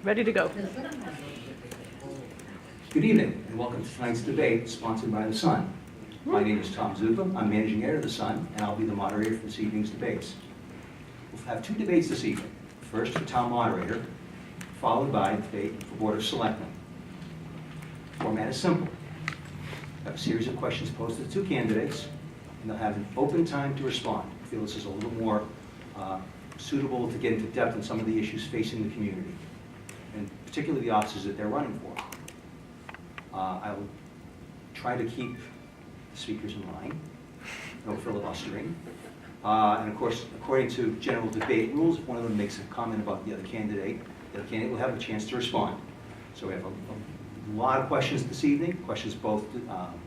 ready to go. Good evening, and welcome to tonight's debate sponsored by The Sun. My name is Tom Zupa. I'm managing editor of The Sun, and I'll be the moderator for this evening's debates. We'll have two debates this evening. First for town moderator, followed by a debate for Board of Selectmen. The format is simple. I have a series of questions posed to the two candidates, and they'll have an open time to respond. I feel this is a little more suitable to get into depth on some of the issues facing the community, and particularly the offices that they're running for. I'll try to keep the speakers in line, no filibustering. And of course, according to general debate rules, if one of them makes a comment about the other candidate will have a chance to respond. So we have a lot of questions this evening, questions both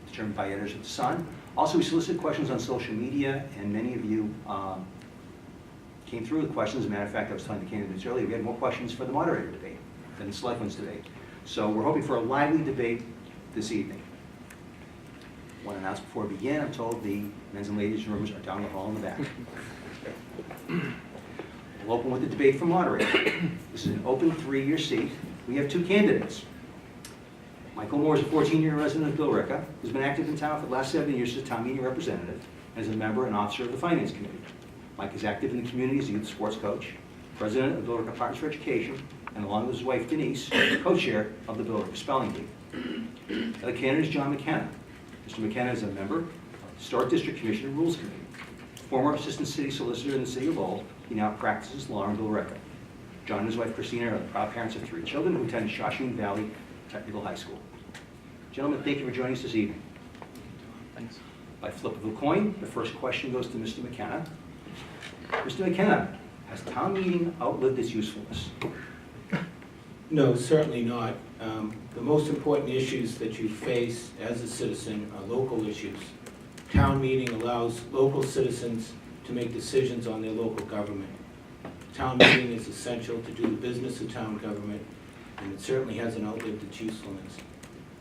determined by editors of The Sun. Also, we solicit questions on social media, and many of you came through with questions. As a matter of fact, I was telling the candidates earlier, we had more questions for the moderator debate than the selectmen's debate. So we're hoping for a lively debate this evening. One announcement before we begin, I'm told the men's and ladies' rooms are down the hall in the back. We'll open with the debate for moderator. This is an open 3-year seat. We have two candidates. Michael Moore is a 14-year resident of Billerica, who's been active in town for the last 7 years as a town meeting representative, and is a member and officer of the Finance Committee. Mike is active in the community as a youth sports coach, president of Billerica Partners for Education, and along with his wife Denise, co-chair of the Billerica Spelling Bee. The other candidate is John McKenna. Mr. McKenna is a member of the Historic District Commission and Rules Committee. Former assistant city solicitor in the city of Lowell, he now practices law in Billerica. John and his wife Christina are the proud parents of 3 children who attend Shawshene Valley Technical High School. Gentlemen, thank you for joining us this evening. Thanks. By flip of a coin, the first question goes to Mr. McKenna. Mr. McKenna, has town meeting outlived its usefulness? No, certainly not. The most important issues that you face as a citizen are local issues. Town meeting allows local citizens to make decisions on their local government. Town meeting is essential to do the business of town government, and it certainly hasn't outlived its usefulness.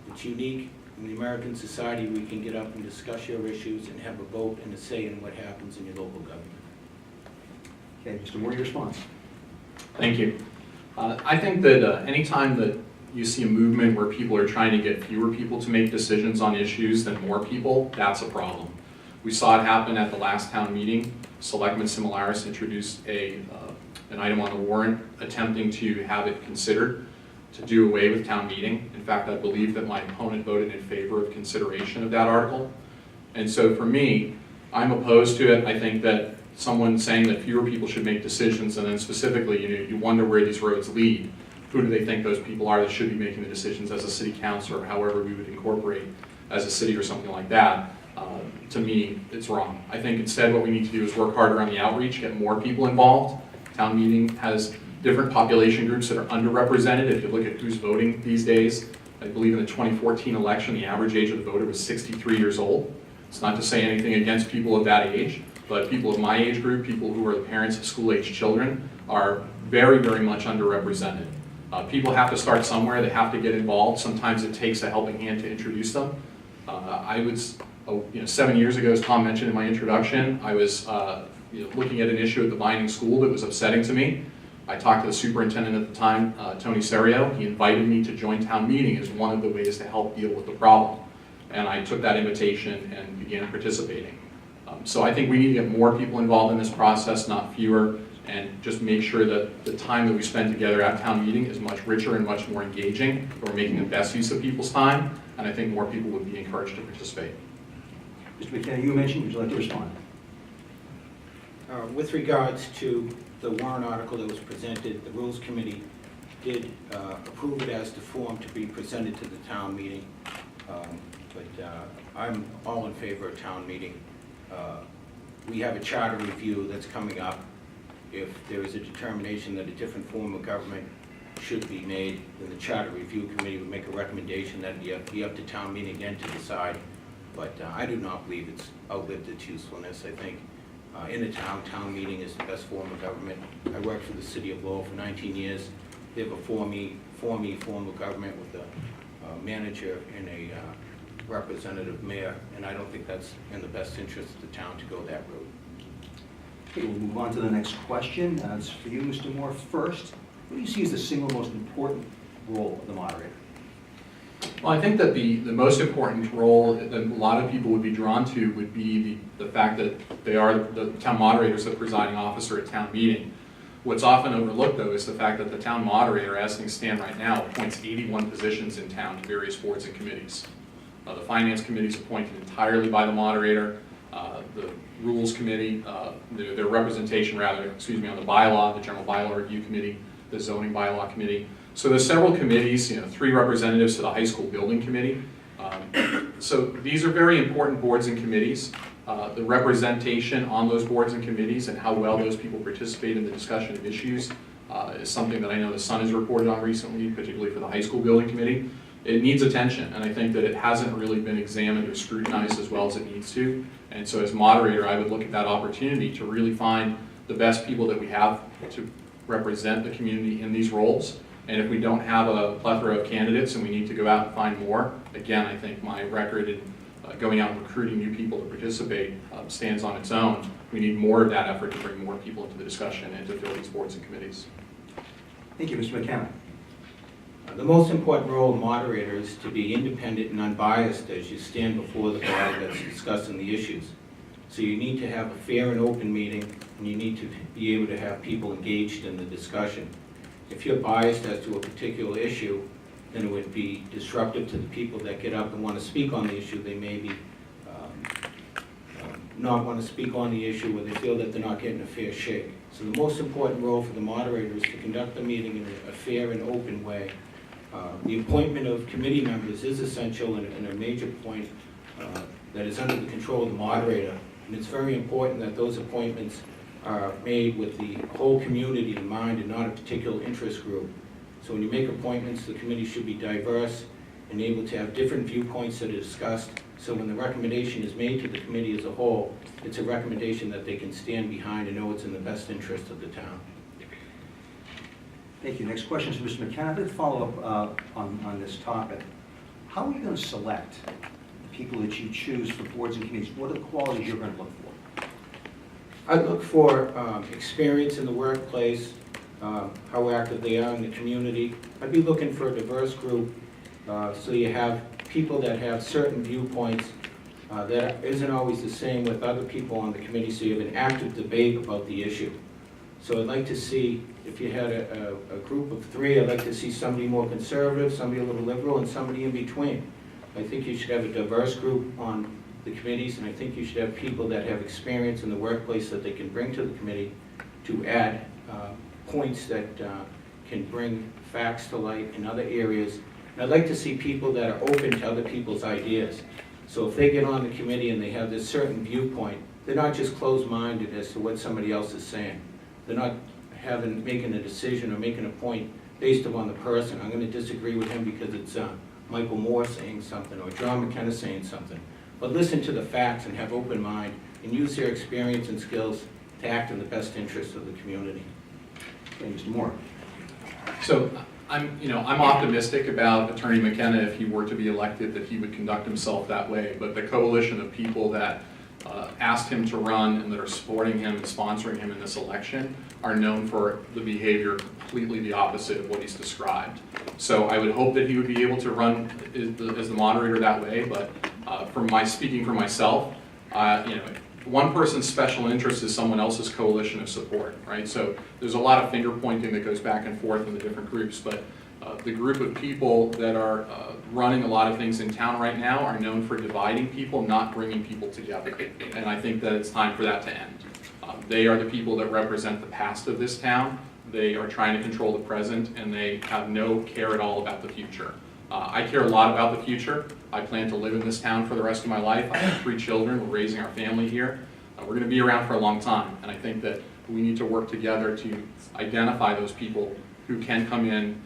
It's unique in the American society. We can get up and discuss your issues and have a vote and a say in what happens in your local government. Okay, Mr. Moore, your response. Thank you. I think that anytime that you see a movement where people are trying to get fewer people to make decisions on issues than more people, that's a problem. We saw it happen at the last town meeting. Selectman Similaris introduced an item on the warrant attempting to have it considered to do away with town meeting. In fact, I believe that my opponent voted in favor of consideration of that article. And so for me, I'm opposed to it. I think that someone saying that fewer people should make decisions, and then specifically, you wonder where these roads lead. Who do they think those people are that should be making the decisions as a city council, or however we would incorporate as a city or something like that? To me, it's wrong. I think instead what we need to do is work harder on the outreach, get more people involved. Town meeting has different population groups that are underrepresented. If you look at who's voting these days, I believe in the 2014 election, the average age of the voter was 63 years old. It's not to say anything against people of that age, but people of my age group, people who are the parents of school-age children, are very, very much underrepresented. People have to start somewhere. They have to get involved. Sometimes it takes a helping hand to introduce them. I was, 7 years ago, as Tom mentioned in my introduction, I was looking at an issue at the Vining School that was upsetting to me. I talked to the superintendent at the time, Tony Serio. He invited me to join town meeting as one of the ways to help deal with the problem. And I took that invitation and began participating. So I think we need to get more people involved in this process, not fewer, and just make sure that the time that we spend together at town meeting is much richer and much more engaging. We're making the best use of people's time, and I think more people would be encouraged to participate. Mr. McKenna, you mentioned, would you like to respond? With regards to the warrant article that was presented, the Rules Committee did approve it as the form to be presented to the town meeting. But I'm all in favor of town meeting. We have a charter review that's coming up. If there is a determination that a different form of government should be made, then the charter review committee would make a recommendation that it be up to town meeting again to decide. But I do not believe it's outlived its usefulness. I think in a town meeting is the best form of government. I worked for the city of Lowell for 19 years. They have a form of government with a manager and a representative mayor, and I don't think that's in the best interest of the town to go that route. Okay, we'll move on to the next question. It's for you, Mr. Moore, first. What do you see as the single most important role of the moderator? Well, I think that the most important role that a lot of people would be drawn to would be the fact that they are the town moderators, the presiding officer at town meeting. What's often overlooked, though, is the fact that the town moderator, as things stand right now, appoints 81 positions in town to various boards and committees. The Finance Committee is appointed entirely by the moderator. The Rules Committee, their representation, rather, excuse me, on the bylaw, the General Bylaw Review Committee, the Zoning Bylaw Committee. So there's several committees, 3 representatives to the High School Building Committee. So these are very important boards and committees. The representation on those boards and committees and how well those people participate in the discussion of issues is something that I know the Sun has reported on recently, particularly for the High School Building Committee. It needs attention, and I think that it hasn't really been examined or scrutinized as well as it needs to. And so as moderator, I would look at that opportunity to really find the best people that we have to represent the community in these roles. And if we don't have a plethora of candidates and we need to go out and find more, again, I think my record in going out and recruiting new people to participate stands on its own. We need more of that effort to bring more people into the discussion and to fill these boards and committees. Thank you, Mr. McKenna. The most important role of moderator is to be independent and unbiased as you stand before the body that's discussing the issues. So you need to have a fair and open meeting, and you need to be able to have people engaged in the discussion. If you're biased as to a particular issue, then it would be disruptive to the people that get up and want to speak on the issue. They may be not want to speak on the issue where they feel that they're not getting a fair shake. So the most important role for the moderator is to conduct the meeting in a fair and open way. The appointment of committee members is essential and a major point that is under the control of the moderator. And it's very important that those appointments are made with the whole community in mind and not a particular interest group. So when you make appointments, the committee should be diverse and able to have different viewpoints that are discussed. So when the recommendation is made to the committee as a whole, it's a recommendation that they can stand behind and know it's in the best interest of the town. Thank you. Next question is Mr. McKenna. To follow up on this topic, how are you going to select the people that you choose for boards and committees? What are the qualities you're going to look for? I'd look for experience in the workplace, how active they are in the community. I'd be looking for a diverse group, so you have people that have certain viewpoints that isn't always the same with other people on the committee, so you have an active debate about the issue. So I'd like to see, if you had a group of 3, I'd like to see somebody more conservative, somebody a little liberal, and somebody in between. I think you should have a diverse group on the committees, and I think you should have people that have experience in the workplace that they can bring to the committee to add points that can bring facts to light in other areas. And I'd like to see people that are open to other people's ideas. So if they get on the committee and they have this certain viewpoint, they're not just closed-minded as to what somebody else is saying. They're not making a decision or making a point based upon the person. I'm going to disagree with him because it's Michael Moore saying something or John McKenna saying something. But listen to the facts and have open mind and use their experience and skills to act in the best interest of the community. Okay, Mr. Moore. So I'm optimistic about Attorney McKenna if he were to be elected, that he would conduct himself that way. But the coalition of people that asked him to run and that are supporting him and sponsoring him in this election are known for the behavior completely the opposite of what he's described. So I would hope that he would be able to run as the moderator that way, but speaking for myself, one person's special interest is someone else's coalition of support, right? So there's a lot of finger pointing that goes back and forth in the different groups, but the group of people that are running a lot of things in town right now are known for dividing people, not bringing people together. And I think that it's time for that to end. They are the people that represent the past of this town. They are trying to control the present, and they have no care at all about the future. I care a lot about the future. I plan to live in this town for the rest of my life. I have 3 children. We're raising our family here. We're going to be around for a long time, and I think that we need to work together to identify those people who can come in.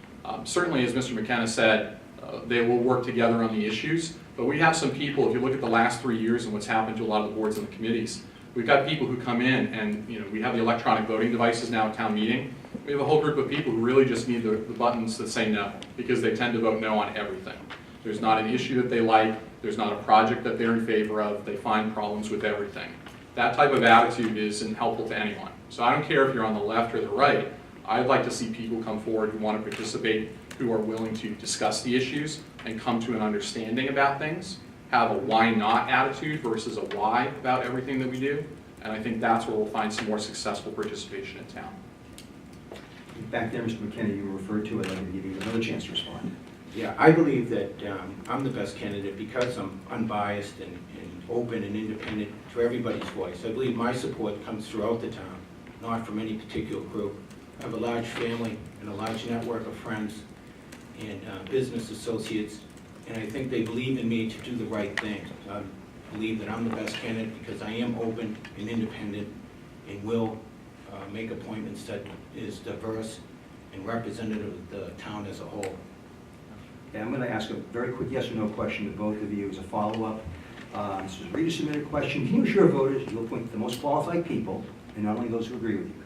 Certainly, as Mr. McKenna said, they will work together on the issues, but we have some people, if you look at the last 3 years and what's happened to a lot of the boards and the committees, we've got people who come in and we have the electronic voting devices now at town meeting. We have a whole group of people who really just need the buttons that say no, because they tend to vote no on everything. There's not an issue that they like, there's not a project that they're in favor of, they find problems with everything. That type of attitude isn't helpful to anyone. So I don't care if you're on the left or the right, I'd like to see people come forward who want to participate, who are willing to discuss the issues and come to an understanding about things, have a why not attitude versus a why about everything that we do. And I think that's where we'll find some more successful participation in town. Back there, Mr. McKenna, you referred to it. I'd like to give you another chance to respond. Yeah, I believe that I'm the best candidate because I'm unbiased and open and independent to everybody's voice. I believe my support comes throughout the town, not from any particular group. I have a large family and a large network of friends and business associates, and I think they believe in me to do the right thing. I believe that I'm the best candidate because I am open and independent and will make appointments that is diverse and representative of the town as a whole. Okay, I'm going to ask a very quick yes or no question to both of you as a follow-up. This is a reader-submitted question. Can you assure voters you'll appoint the most qualified people, and not only those who agree with you?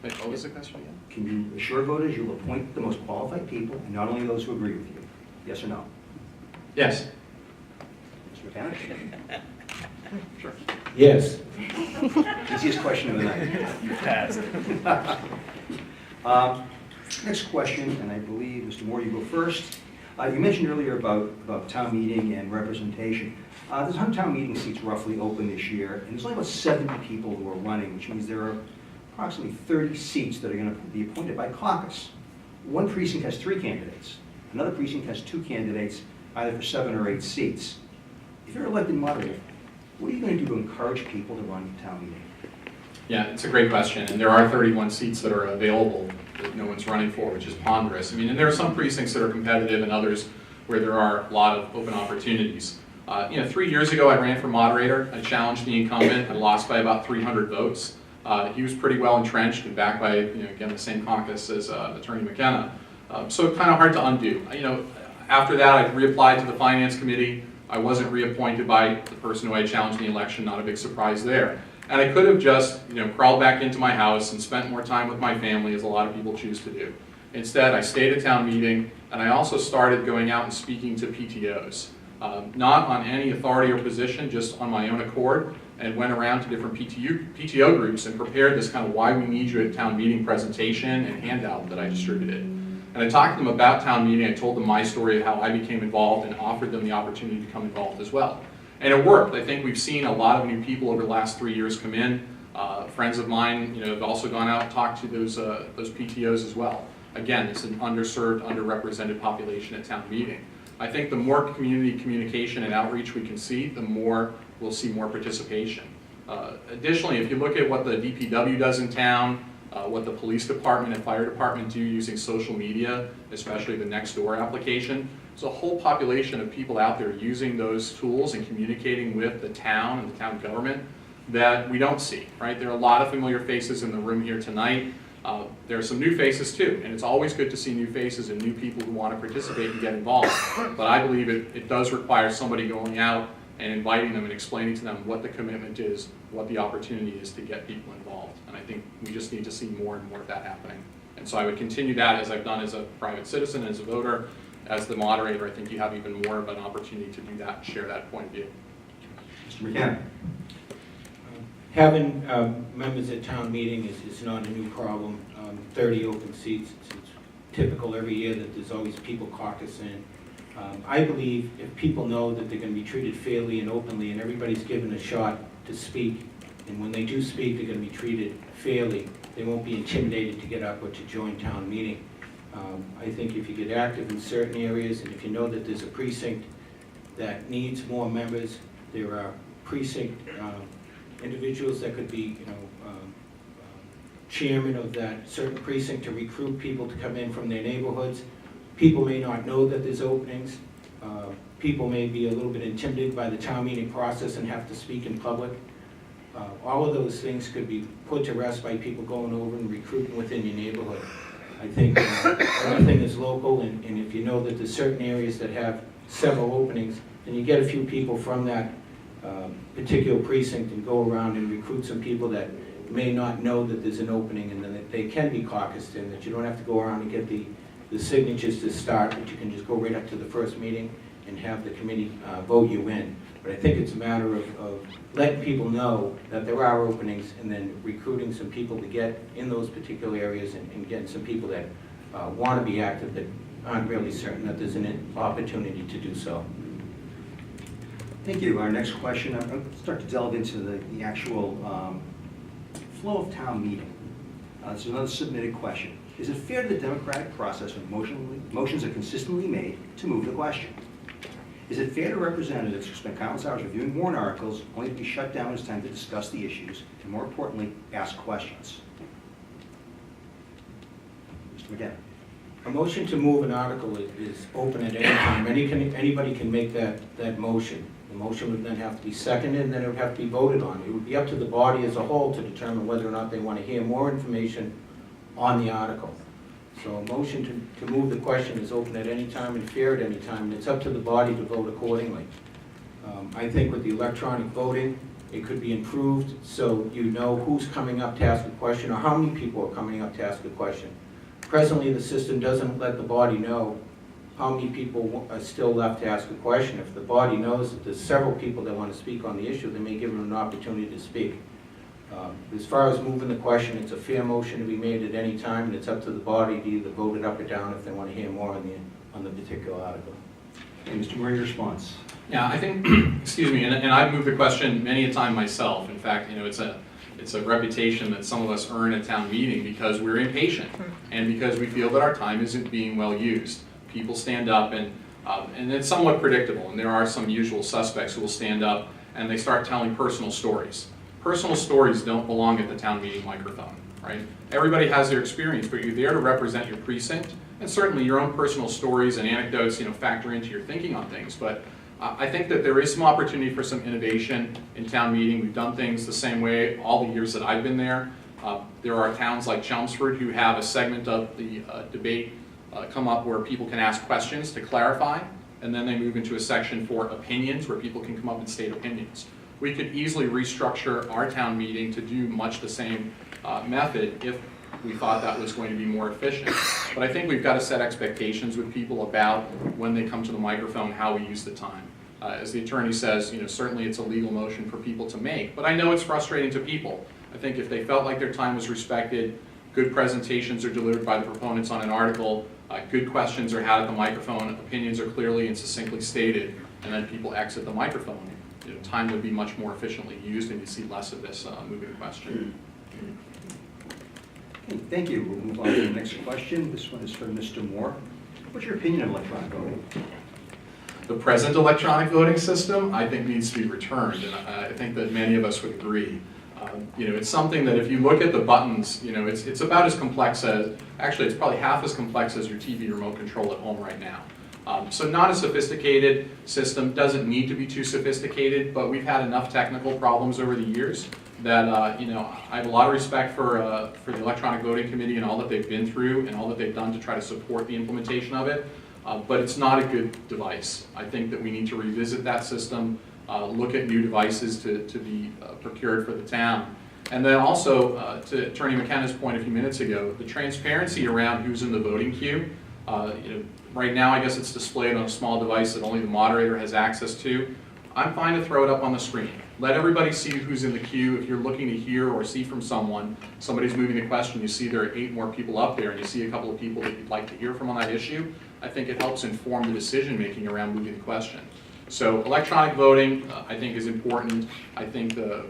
Wait, what was the question again? Can you assure voters you'll appoint the most qualified people, and not only those who agree with you? Yes or no? Yes. Mr. McKenna? Sure. Yes. Easiest question of the night. You passed. Next question, and I believe, Mr. Moore, you go first. You mentioned earlier about town meeting and representation. There's 100 town meeting seats roughly open this year, and there's only about 70 people who are running, which means there are approximately 30 seats that are going to be appointed by caucus. One precinct has 3 candidates. Another precinct has 2 candidates, either for 7 or 8 seats. If you're elected moderator, what are you going to do to encourage people to run town meeting? Yeah, it's a great question, and there are 31 seats that are available that no one's running for, which is ponderous. I mean, and there are some precincts that are competitive and others where there are a lot of open opportunities. 3 years ago I ran for moderator. I challenged the incumbent. I lost by about 300 votes. He was pretty well entrenched and backed by, again, the same caucus as Attorney McKenna. So kind of hard to undo. After that, I reapplied to the Finance Committee. I wasn't reappointed by the person who I challenged in the election, not a big surprise there. And I could have just, crawled back into my house and spent more time with my family, as a lot of people choose to do. Instead, I stayed at town meeting, and I also started going out and speaking to PTOs. Not on any authority or position, just on my own accord, and went around to different PTO groups and prepared this kind of why we need you at town meeting presentation and handout that I distributed. And I talked to them about town meeting. I told them my story of how I became involved and offered them the opportunity to become involved as well. And it worked. I think we've seen a lot of new people over the last 3 years come in. Friends of mine, have also gone out and talked to those PTOs as well. Again, it's an underserved, underrepresented population at town meeting. I think the more community communication and outreach we can see, the more we'll see more participation. Additionally, if you look at what the DPW does in town, what the police department and fire department do using social media, especially the Nextdoor application, there's a whole population of people out there using those tools and communicating with the town and the town government that we don't see, right? There are a lot of familiar faces in the room here tonight. There are some new faces too, and it's always good to see new faces and new people who want to participate and get involved. But I believe it does require somebody going out and inviting them and explaining to them what the commitment is, what the opportunity is to get people involved. And I think we just need to see more and more of that happening. And so I would continue that as I've done as a private citizen, as a voter, as the moderator. I think you have even more of an opportunity to do that, share that point of view. Mr. McKenna? Having members at town meeting is not a new problem. 30 open seats, it's typical every year that there's always people caucusing. I believe if people know that they're going to be treated fairly and openly and everybody's given a shot to speak, and when they do speak, they're going to be treated fairly, they won't be intimidated to get up or to join town meeting. I think if you get active in certain areas, and if you know that there's a precinct that needs more members, there are precinct individuals that could be, chairman of that certain precinct to recruit people to come in from their neighborhoods. People may not know that there's openings. People may be a little bit intimidated by the town meeting process and have to speak in public. All of those things could be put to rest by people going over and recruiting within your neighborhood. I think everything is local, and if you know that there's certain areas that have several openings, then you get a few people from that particular precinct and go around and recruit some people that may not know that there's an opening and that they can be caucused in, that you don't have to go around and get the signatures to start, but you can just go right up to the first meeting and have the committee vote you in. But I think it's a matter of letting people know that there are openings and then recruiting some people to get in those particular areas and getting some people that want to be active that aren't really certain that there's an opportunity to do so. Thank you. Our next question, I'm going to start to delve into the actual flow of town meeting. This is another submitted question. Is it fair to the democratic process when motions are consistently made to move the question? Is it fair to representatives who spend countless hours reviewing warrant articles only to be shut down when it's time to discuss the issues and, more importantly, ask questions? Mr. McKenna. A motion to move an article is open at any time. Anybody can make that motion. The motion would then have to be seconded, and then it would have to be voted on. It would be up to the body as a whole to determine whether or not they want to hear more information on the article. So a motion to move the question is open at any time and fair at any time, and it's up to the body to vote accordingly. I think with the electronic voting, it could be improved so you know who's coming up to ask a question or how many people are coming up to ask a question. Presently, the system doesn't let the body know how many people are still left to ask a question. If the body knows that there's several people that want to speak on the issue, they may give them an opportunity to speak. As far as moving the question, it's a fair motion to be made at any time, and it's up to the body to either vote it up or down if they want to hear more on the particular article. Okay, Mr. Moore, your response. Yeah, I think, excuse me, and I've moved the question many a time myself. In fact, you know, it's a reputation that some of us earn at town meeting because we're impatient and because we feel that our time isn't being well used. People stand up and it's somewhat predictable, and there are some usual suspects who will stand up and they start telling personal stories. Personal stories don't belong at the town meeting microphone, right? Everybody has their experience, but you're there to represent your precinct, and certainly your own personal stories and anecdotes, you know, factor into your thinking on things. But I think that there is some opportunity for some innovation in town meeting. We've done things the same way all the years that I've been there. There are towns like Chelmsford who have a segment of the debate come up where people can ask questions to clarify, and then they move into a section for opinions where people can come up and state opinions. We could easily restructure our town meeting to do much the same method if we thought that was going to be more efficient. But I think we've got to set expectations with people about when they come to the microphone, how we use the time. As the attorney says, you know, certainly it's a legal motion for people to make, but I know it's frustrating to people. I think if they felt like their time was respected, good presentations are delivered by the proponents on an article, good questions are had at the microphone, opinions are clearly and succinctly stated, and then people exit the microphone, you know, time would be much more efficiently used and you see less of this moving question. Okay, thank you. We'll move on to the next question. This one is for Mr. Moore. What's your opinion of electronic voting? The present electronic voting system, I think, needs to be returned, and I think that many of us would agree. You know, it's something that if you look at the buttons, you know, it's about as complex as, actually it's probably half as complex as your TV remote control at home right now. So not a sophisticated system, doesn't need to be too sophisticated, but we've had enough technical problems over the years that, you know, I have a lot of respect for the Electronic Voting Committee and all that they've been through and all that they've done to try to support the implementation of it, but it's not a good device. I think that we need to revisit that system, look at new devices to be procured for the town. And then also, to Attorney McKenna's point a few minutes ago, the transparency around who's in the voting queue. You know, right now, I guess it's displayed on a small device that only the moderator has access to. I'm fine to throw it up on the screen. Let everybody see who's in the queue. If you're looking to hear or see from someone, somebody's moving the question, you see there are 8 more people up there, and you see a couple of people that you'd like to hear from on that issue, I think it helps inform the decision-making around moving the question. So electronic voting, I think, is important. I think the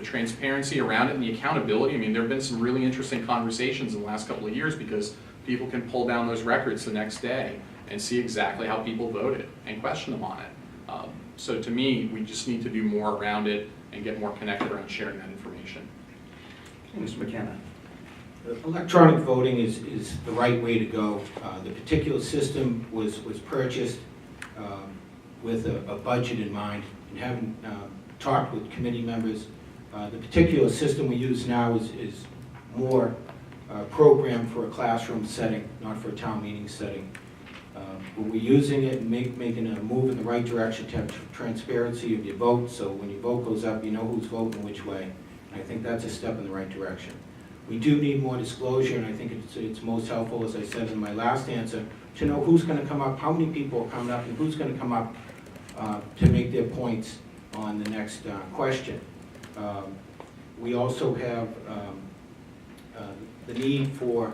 transparency around it and the accountability. I mean, there have been some really interesting conversations in the last couple of years because people can pull down those records the next day and see exactly how people voted and question them on it. So to me, we just need to do more around it and get more connected around sharing that information. Mr. McKenna. Electronic voting is the right way to go. The particular system was purchased with a budget in mind, and having talked with committee members, the particular system we use now is more programmed for a classroom setting, not for a town meeting setting. But we're using it and making a move in the right direction to have transparency of your vote, so when your vote goes up, you know who's voting which way. And I think that's a step in the right direction. We do need more disclosure, and I think it's most helpful, as I said in my last answer, to know who's going to come up, how many people are coming up, and who's going to come up to make their points on the next question. We also have the need for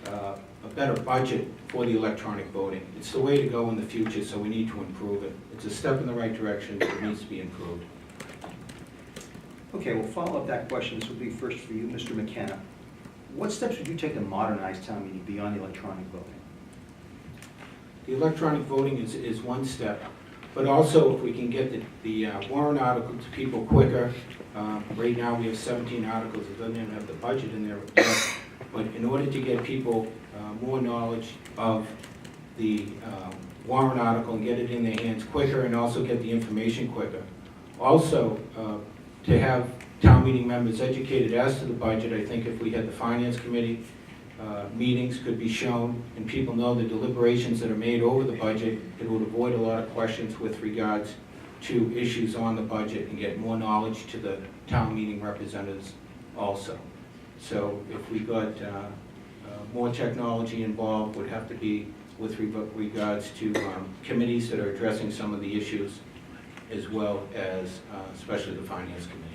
a better budget for the electronic voting. It's the way to go in the future, so we need to improve it. It's a step in the right direction, but it needs to be improved. Okay, we'll follow up that question. This will be first for you, Mr. McKenna. What steps would you take to modernize town meeting beyond the electronic voting? The electronic voting is one step, but also if we can get the warrant article to people quicker. Right now we have 17 articles, it doesn't even have the budget in there yet. But in order to get people more knowledge of the warrant article and get it in their hands quicker and also get the information quicker. Also, to have town meeting members educated as to the budget, I think if we had the finance committee meetings could be shown and people know the deliberations that are made over the budget, it would avoid a lot of questions with regards to issues on the budget and get more knowledge to the town meeting representatives also. So if we got more technology involved, would have to be with regards to committees that are addressing some of the issues, as well as especially the finance committee.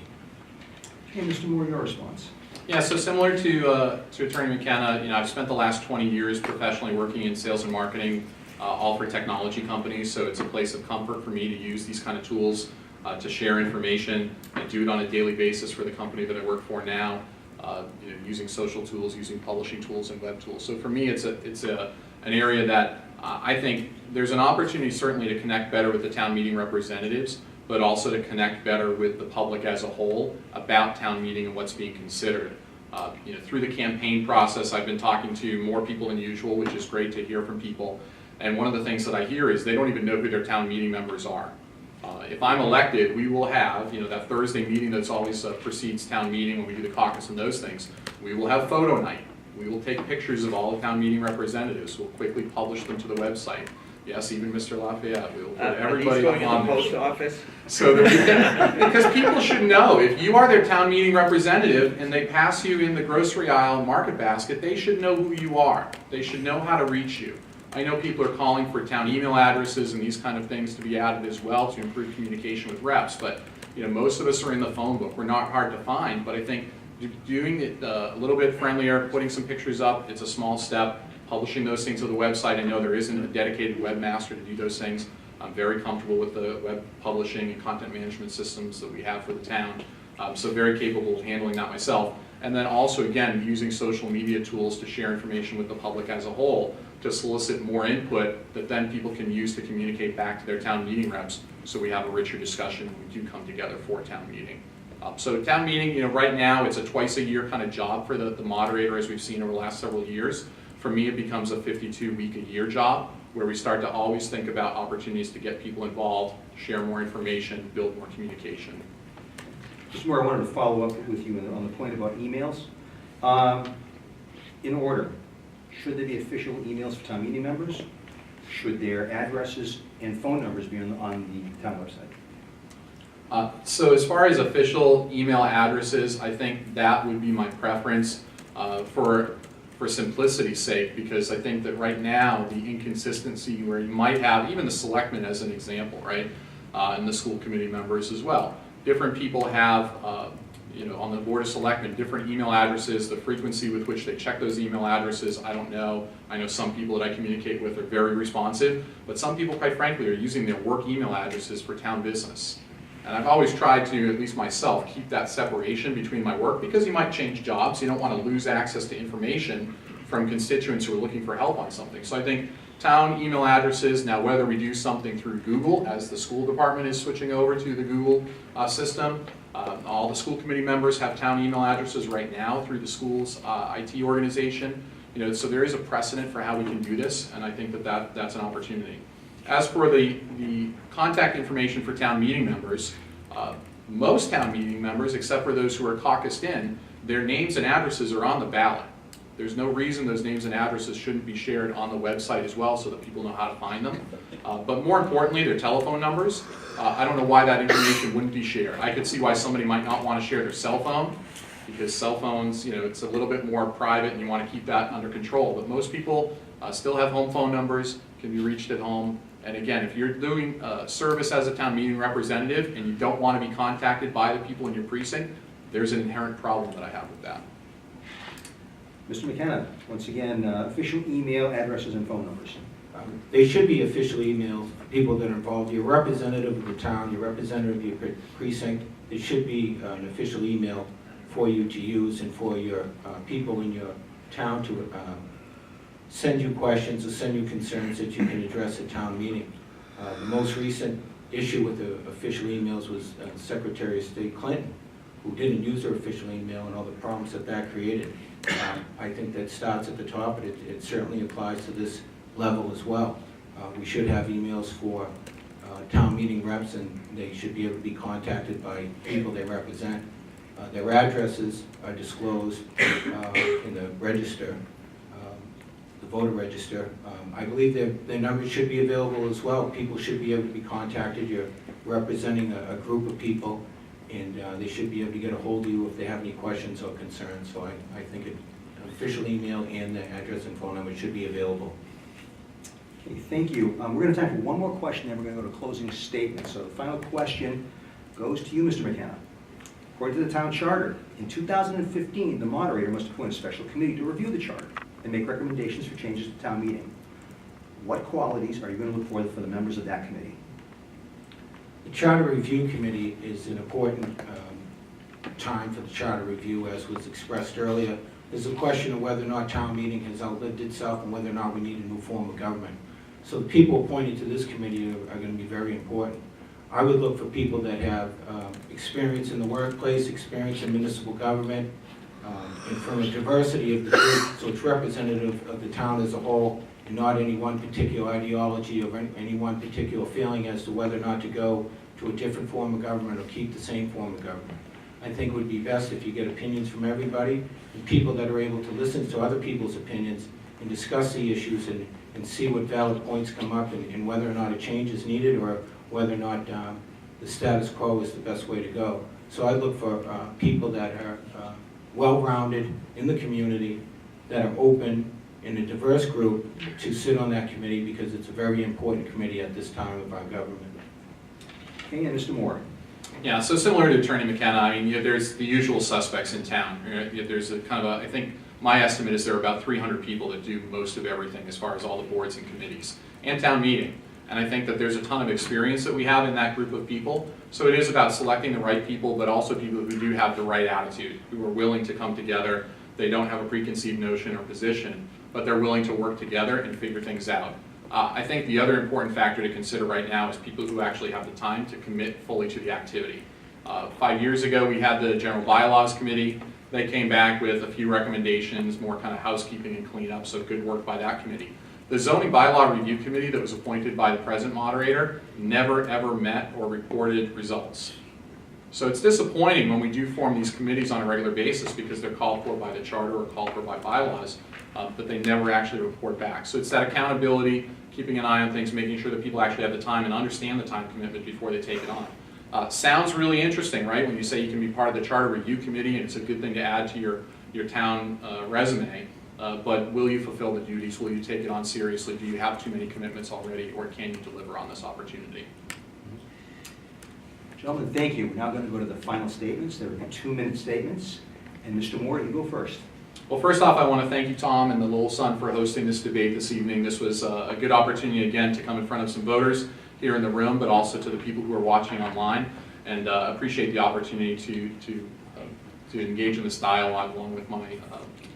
Okay, Mr. Moore, your response. Yeah, so similar to Attorney McKenna, I've spent the last 20 years professionally working in sales and marketing, all for technology companies, so it's a place of comfort for me to use these kind of tools to share information. I do it on a daily basis for the company that I work for now, using social tools, using publishing tools and web tools. So for me, it's an area that I think there's an opportunity certainly to connect better with the town meeting representatives, but also to connect better with the public as a whole about town meeting and what's being considered. Through the campaign process, I've been talking to more people than usual, which is great to hear from people. And one of the things that I hear is they don't even know who their town meeting members are. If I'm elected, we will have, that Thursday meeting that's always precedes town meeting when we do the caucus and those things. We will have photo night. We will take pictures of all the town meeting representatives. We'll quickly publish them to the website. Yes, even Mr. Lafayette. We'll put everybody going on in the there. post office? So that we can, because people should know, if you are their town meeting representative and they pass you in the grocery aisle and market basket, they should know who you are. They should know how to reach you. I know people are calling for town email addresses and these kind of things to be added as well to improve communication with reps, but most of us are in the phone book. We're not hard to find, but I think doing it a little bit friendlier, putting some pictures up, it's a small step. Publishing those things to the website, I know there isn't a dedicated webmaster to do those things. I'm very comfortable with the web publishing and content management systems that we have for the town, so very capable of handling that myself. And then also, again, using social media tools to share information with the public as a whole to solicit more input that then people can use to communicate back to their town meeting reps, so we have a richer discussion when we do come together for town meeting. So town meeting, right now it's a twice-a-year kind of job for the moderator, as we've seen over the last several years. For me, it becomes a 52-week-a-year job where we start to always think about opportunities to get people involved, share more information, build more communication. Mr. Moore, I wanted to follow up with you on the point about emails. In order, should there be official emails for town meeting members? Should their addresses and phone numbers be on the town website? So as far as official email addresses, I think that would be my preference for simplicity's sake, because I think that right now the inconsistency where you might have, even the selectmen as an example, right, and the school committee members as well. Different people have, on the board of selectmen, different email addresses, the frequency with which they check those email addresses, I don't know. I know some people that I communicate with are very responsive, but some people, quite frankly, are using their work email addresses for town business. And I've always tried to, at least myself, keep that separation between my work, because you might change jobs. You don't want to lose access to information from constituents who are looking for help on something. So I think town email addresses, now whether we do something through Google, as the school department is switching over to the Google system, all the school committee members have town email addresses right now through the school's IT organization. So there is a precedent for how we can do this, and I think that's an opportunity. As for the contact information for town meeting members, most town meeting members, except for those who are caucused in, their names and addresses are on the ballot. There's no reason those names and addresses shouldn't be shared on the website as well so that people know how to find them. But more importantly, their telephone numbers. I don't know why that information wouldn't be shared. I could see why somebody might not want to share their cell phone, because cell phones, it's a little bit more private and you want to keep that under control. But most people still have home phone numbers, can be reached at home. And again, if you're doing service as a town meeting representative and you don't want to be contacted by the people in your precinct, there's an inherent problem that I have with that. Mr. McKenna, once again, official email addresses and phone numbers. They should be official emails for people that are involved. You're representative of the town, you're representative of your precinct. There should be an official email for you to use and for your people in your town to send you questions or send you concerns that you can address at town meeting. The most recent issue with the official emails was Secretary of State Clinton, who didn't use her official email and all the problems that that created. I think that starts at the top, but it certainly applies to this level as well. We should have emails for town meeting reps, and they should be able to be contacted by people they represent. Their addresses are disclosed in the register, the voter register. I believe their numbers should be available as well. People should be able to be contacted. You're representing a group of people, and they should be able to get a hold of you if they have any questions or concerns. So I think an official email and the address and phone number should be available. Okay, thank you. We're going to have time for one more question, then we're going to go to closing statements. So the final question goes to you, Mr. McKenna. According to the town charter, in 2015, the moderator must appoint a special committee to review the charter and make recommendations for changes to town meeting. What qualities are you going to look for the members of that committee? The Charter Review Committee is an important time for the charter review, as was expressed earlier. There's a question of whether or not town meeting has outlived itself and whether or not we need a new form of government. So the people appointed to this committee are going to be very important. I would look for people that have experience in the workplace, experience in municipal government, and from a diversity of the group, so it's representative of the town as a whole, and not any one particular ideology or any one particular feeling as to whether or not to go to a different form of government or keep the same form of government. I think it would be best if you get opinions from everybody, and people that are able to listen to other people's opinions and discuss the issues and see what valid points come up and whether or not a change is needed or whether or not the status quo is the best way to go. So I look for people that are well-rounded in the community, that are open in a diverse group to sit on that committee, because it's a very important committee at this time of our government. Okay, and Mr. Moore. Yeah, so similar to Attorney McKenna, I mean, there's the usual suspects in town. There's a kind of I think my estimate is there are about 300 people that do most of everything as far as all the boards and committees and town meeting. And I think that there's a ton of experience that we have in that group of people. So it is about selecting the right people, but also people who do have the right attitude, who are willing to come together. They don't have a preconceived notion or position, but they're willing to work together and figure things out. I think the other important factor to consider right now is people who actually have the time to commit fully to the activity. 5 years ago, we had the General Bylaws Committee. They came back with a few recommendations, more kind of housekeeping and cleanup, so good work by that committee. The Zoning Bylaw Review Committee that was appointed by the present moderator never ever met or reported results. So it's disappointing when we do form these committees on a regular basis because they're called for by the charter or called for by bylaws, but they never actually report back. So it's that accountability, keeping an eye on things, making sure that people actually have the time and understand the time commitment before they take it on. Sounds really interesting, right? When you say you can be part of the Charter Review Committee and it's a good thing to add to your town resume, but will you fulfill the duties? Will you take it on seriously? Do you have too many commitments already, or can you deliver on this opportunity? Gentlemen, thank you. We're now going to go to the final statements. There will be 2-minute statements. And Mr. Moore, you go first. Well, first off, I want to thank you, Tom, and the Lowell Sun for hosting this debate this evening. This was a good opportunity, again, to come in front of some voters here in the room, but also to the people who are watching online, and appreciate the opportunity to engage in this dialogue along with my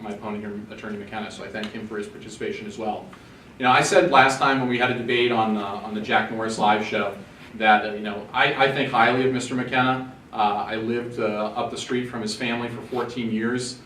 opponent here, Attorney McKenna. So I thank him for his participation as well. You know, I said last time when we had a debate on the Jack Norris live show that I think highly of Mr. McKenna. I lived up the street from his family for 14 years.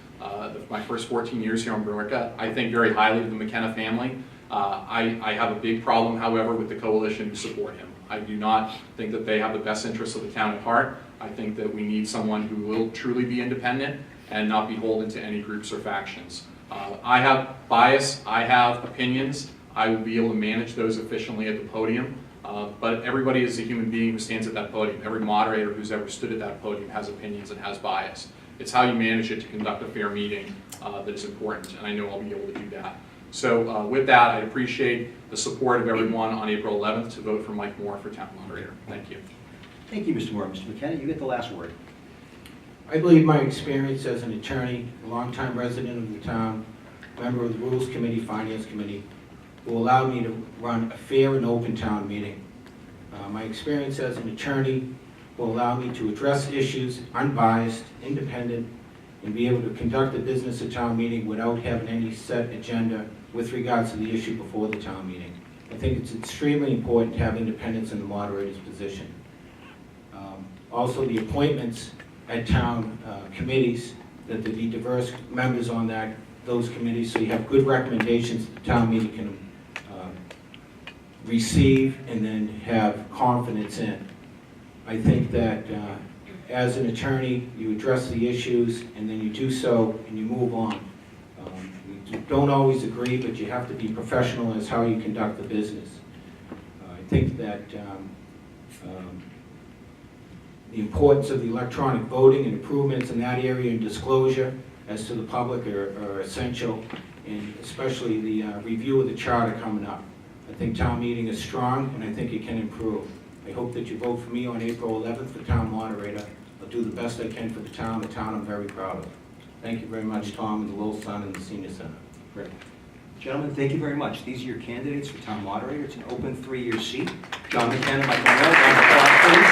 My first 14 years here in Billerica. I think very highly of the McKenna family. I have a big problem, however, with the coalition who support him. I do not think that they have the best interests of the town at heart. I think that we need someone who will truly be independent and not beholden to any groups or factions. I have bias, I have opinions. I will be able to manage those efficiently at the podium, but everybody is a human being who stands at that podium. Every moderator who's ever stood at that podium has opinions and has bias. It's how you manage it to conduct a fair meeting that is important, and I know I'll be able to do that. So with that, I appreciate the support of everyone on April 11th to vote for Mike Moore for town moderator. Thank you. Thank you, Mr. Moore. Mr. McKenna, you get the last word. I believe my experience as an attorney, a longtime resident of the town, member of the Rules Committee, Finance Committee, will allow me to run a fair and open town meeting. My experience as an attorney will allow me to address issues unbiased, independent, and be able to conduct the business of town meeting without having any set agenda with regards to the issue before the town meeting. I think it's extremely important to have independence in the moderator's position. Also, the appointments at town committees, that there be diverse members on those committees, so you have good recommendations that the town meeting can receive and then have confidence in. I think that as an attorney, you address the issues and then you do so and you move on. You don't always agree, but you have to be professional as how you conduct the business. I think that the importance of the electronic voting and improvements in that area and disclosure as to the public are essential, and especially the review of the charter coming up. I think town meeting is strong, and I think it can improve. I hope that you vote for me on April 11th for town moderator. I'll do the best I can for the town I'm very proud of. Thank you very much, Tom, and the Lowell Sun and the Senior Center. Great. Gentlemen, thank you very much. These are your candidates for town moderator. It's an open 3-year seat. John McKenna, Mike Monroe, round of applause, please.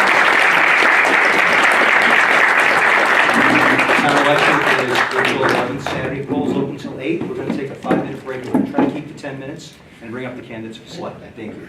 Town election is April 11th, Saturday. Polls open until 8. We're going to take a 5-minute break. We're going to try to keep to 10 minutes and bring up the candidates for selectmen. Thank you.